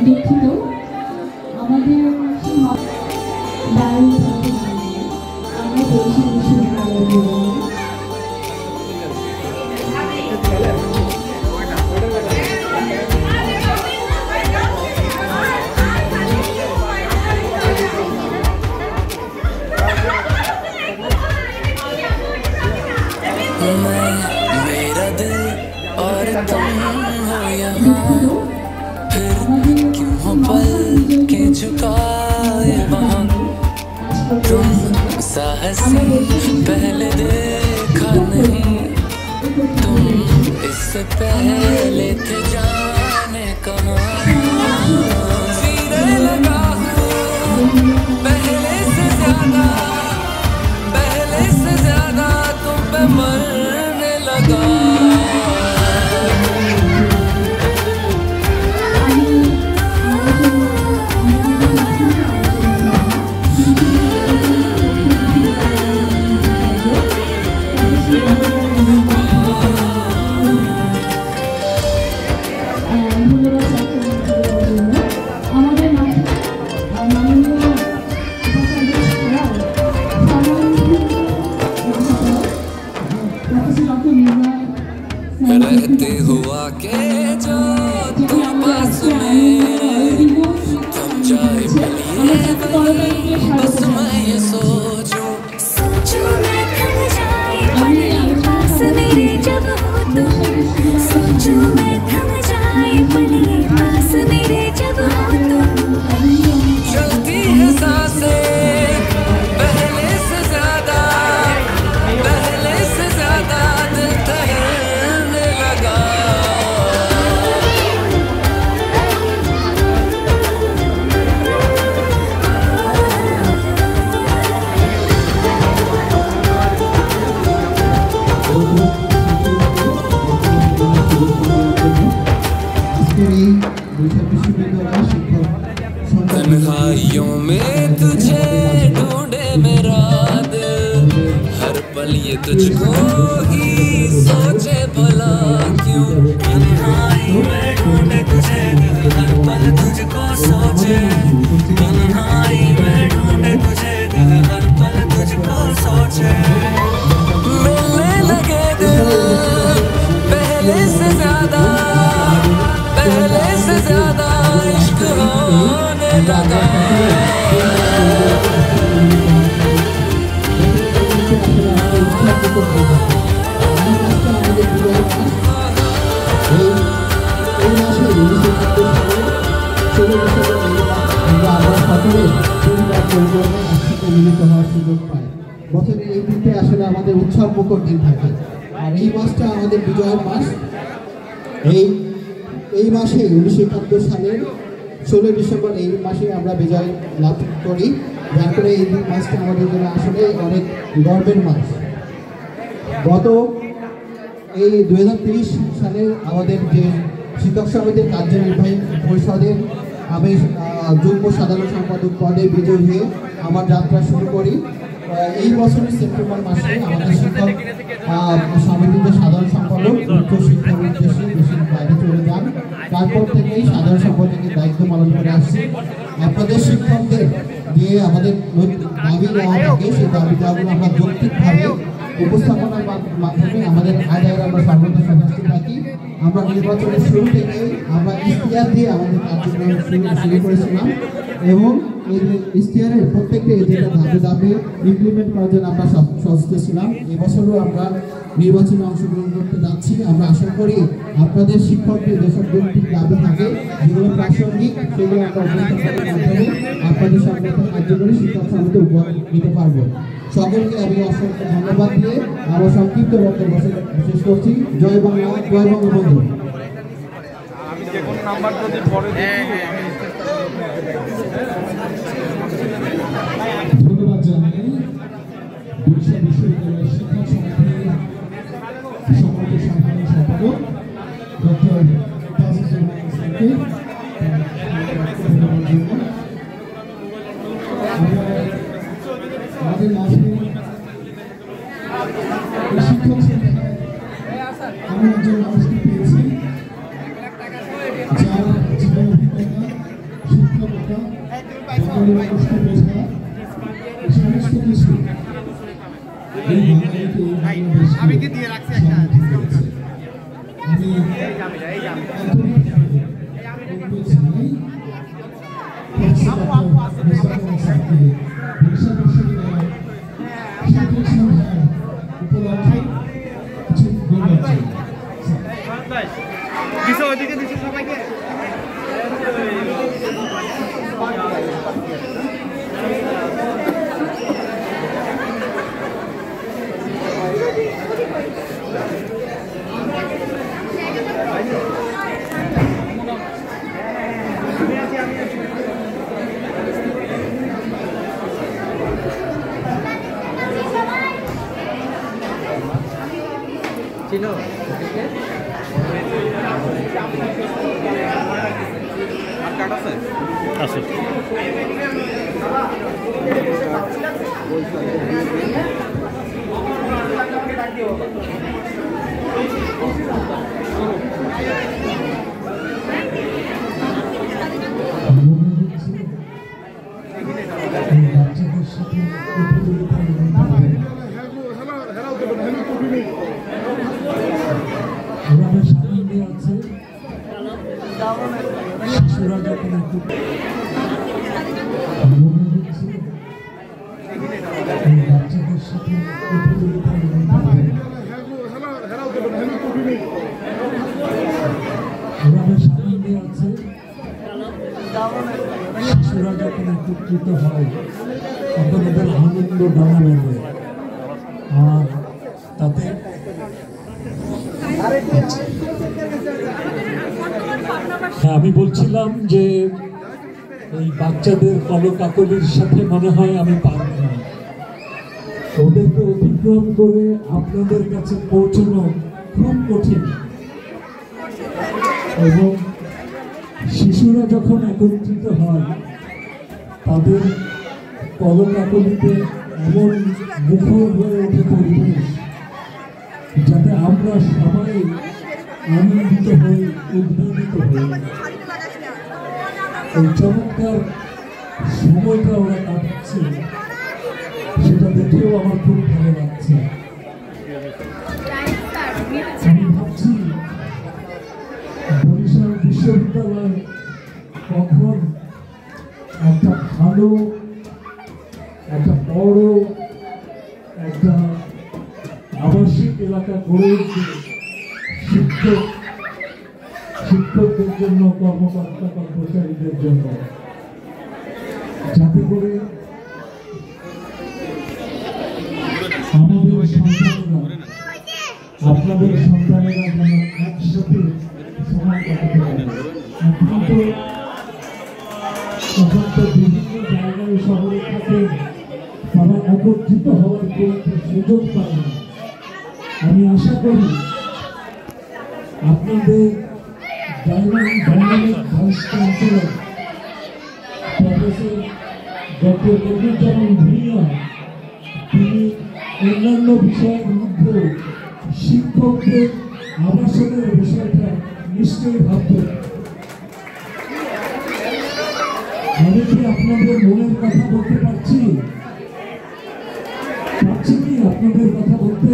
দুঃখিত আমাদের দারুণ আমরা বলছি मेरा दिल और तुम हो यहाँ फिर क्यों हो पल के झुकाए वहाँ तुम साहसी पहले देखा नहीं तुम इससे पहले थे जाने कहाँ जीने लगा पहले से ज्यादा तुम पे मरने लगा रहते हुआ के जो तुम पास में थम जाए पलिए बस मैं ये सोचूं मैं थम जाए पलिए पास मेरे जब हो तुम सोचूं मैं थम जाए पलिए पास मेरे जब हो तुम चलती है सांसें पहले से ज्यादा दिल ठहरने लगा तन्हाइयों में तुझे ढूंढे मेरा दिल हर पल ये तुझको ही सोचे भला क्यों तन्हाई में ढूंढे तुझे हर पल तुझको सोचे तन्हाई में ढूंढे तुझे हर पल तुझको सोचे मिलने लगे दिल पहले से ज्यादा इश्क होने लगा বছরের এই দিনটি আসলে আমাদের উৎসব মুখর দিন থাকে আর এই মাসটা আমাদের বিজয়ের মাস এই মাসে 1971 সালের 16 ডিসেম্বর এই মাসে আমরা বিজয় লাভ করি যার ফলে এই মাসটা আমাদের জন্য আসলে অনেক গর্বের মাস গত এই 2023 সালে আমাদের যে শিক্ষক সমিতির কার্যনির্বাহী পরিষদের আমি যুগ্ম সাধারণ সম্পাদক পদে বিজয়ী হয়ে আমার যাত্রা শুরু করি এই বছরের সেপ্টেম্বর মাসে আমাদের শিক্ষক সমিতিতে সাধারণ সম্পাদক উচ্চ শিক্ষার উদ্দেশ্যে দেশের বাইরে চলে যান তারপর থেকেই সাধারণ সম্পাদকের দায়িত্ব পালন করে আসছি আপনাদের শিক্ষকদের দিয়ে আমাদের দাবি নেওয়া থাকে সেই দাবি দেওয়াগুলো আমরা যৌক্তিকভাবে উপস্থাপনার মাধ্যমে আমাদের আদায়ের আমরা সর্বদা সন্তুষ্ট থাকি আমরা নির্বাচনের শুরু থেকেই আমরা ইশতেহার দিয়ে আমাদের কার্যক্রম শুরু করেছিলাম এবং এই ইশতেহারের প্রত্যেকটা এজেন্ডা ধাপে ধাপে ইমপ্লিমেন্ট করার জন্য আমরা সচেষ্ট ছিলাম এবছরও আমরা নির্বাচনে অংশগ্রহণ করতে যাচ্ছি আমরা আশা করি আপনাদের শিক্ষকদের যেসব যৌক্তিক দাবি থাকে যেগুলো প্রাসঙ্গিক সেগুলো আমরা উপস্থাপনের মাধ্যমে আপনাদের সামনে কার্যকরী শিক্ষক সমিতি উপহার দিতে পারবো সকলকে আমি অসংখ্য ধন্যবাদ দিয়ে আমার সংক্ষিপ্ত বক্তব্য শেষ করছি জয় বাংলা জয় বঙ্গবন্ধু আমি যে কোন নাম্বার যদি পরে ধন্যবাদ জানাই বরিশাল বিশ্ববিদ্যালয়ের শিক্ষক সমিতির সম্মানিত সাধারণ সম্পাদক ডক্টর আমাদের মাঝে শিক্ষক আমি একজন মানুষকে পেয়েছি যার জীবন অভিজ্ঞতা বাঙালি মানুষকে বোঝা সমস্ত কিছু এই বাঙালিকে আমি কি দিয়ে রাখছি একটা ডিসকাউন্ট আমি দিছো ওইদিকে দিছো সবাইকে চিনো আর কাট আছে আছে শিশুরা যখন একটু বাচ্চাদের সাথে সামনে আছে শিশুরা যখন একত্রিত হয় তখন ওদের আনন্দ ডানা বেরবে আর তাতে আমি বলছিলাম যে এই বাচ্চাদের কলকাকলির সাথে মনে হয় আমি পারব না, ওদেরকে অতিক্রম করে আপনাদের কাছে পৌঁছানো খুব কঠিন। এবং শিশুরা যখন একত্রিত হয় তাদের কলকাকলিতে এমন মুখর হয়ে ওঠে পরিবেশ যাতে আমরা সবাই আনন্দিত হই, উদ্বোধিত হই। এই চমৎকার সময়টা ওরা কাটাচ্ছে সেটা দেখেও আমার খুব ভালো লাগছে। আমি ভাবছি বরিশাল বিশ্ববিদ্যালয় কখন একটা ভালো, একটা বড়, একটা আবাসিক এলাকা গড়ে উঠবে শিক্ষকদের জন্য, কর্মকর্তা কর্মচারীদের জন্য, যাতে করে আমাদের সন্তানেরা, আপনাদের সন্তানেরা যেন একসাথে সময় কাটাতে পারে। এখন তো বিভিন্ন জায়গায় শহরে থাকে, তারা একত্রিত হওয়ার কোনো সুযোগ পায় না। আমি আশা করি আপনাদের dynamic vice chancellor professor doctor Kabiruzzaman Bhuiyan তিনি অন্যান্য বিষয়ের মধ্যে শিক্ষকদের আবাসনের বিষয়টা নিশ্চয়ই ভাববেন। আমি কি আপনাদের মনের কথা বলতে পারছি কি আপনাদের কথা বলতে?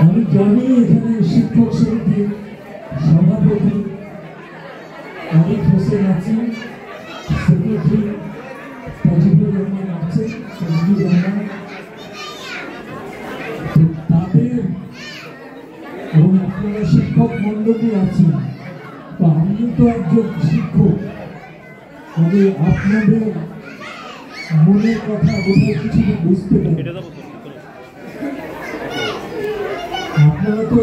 আমি জানি এখানে শিক্ষক সমিতির সভাপতি আরিফ হোসেন আছেন, সেক্রেটারি তাজিবুর রহমান আছেন, সঞ্জীব রহমান, তাদের এবং আপনারা শিক্ষক মন্ডলী আছেন। তো আমিও তো একজন শিক্ষক, তবে আপনাদের মনের কথা বোধহয় কিছু বুঝতে পারেন। আপনারা তো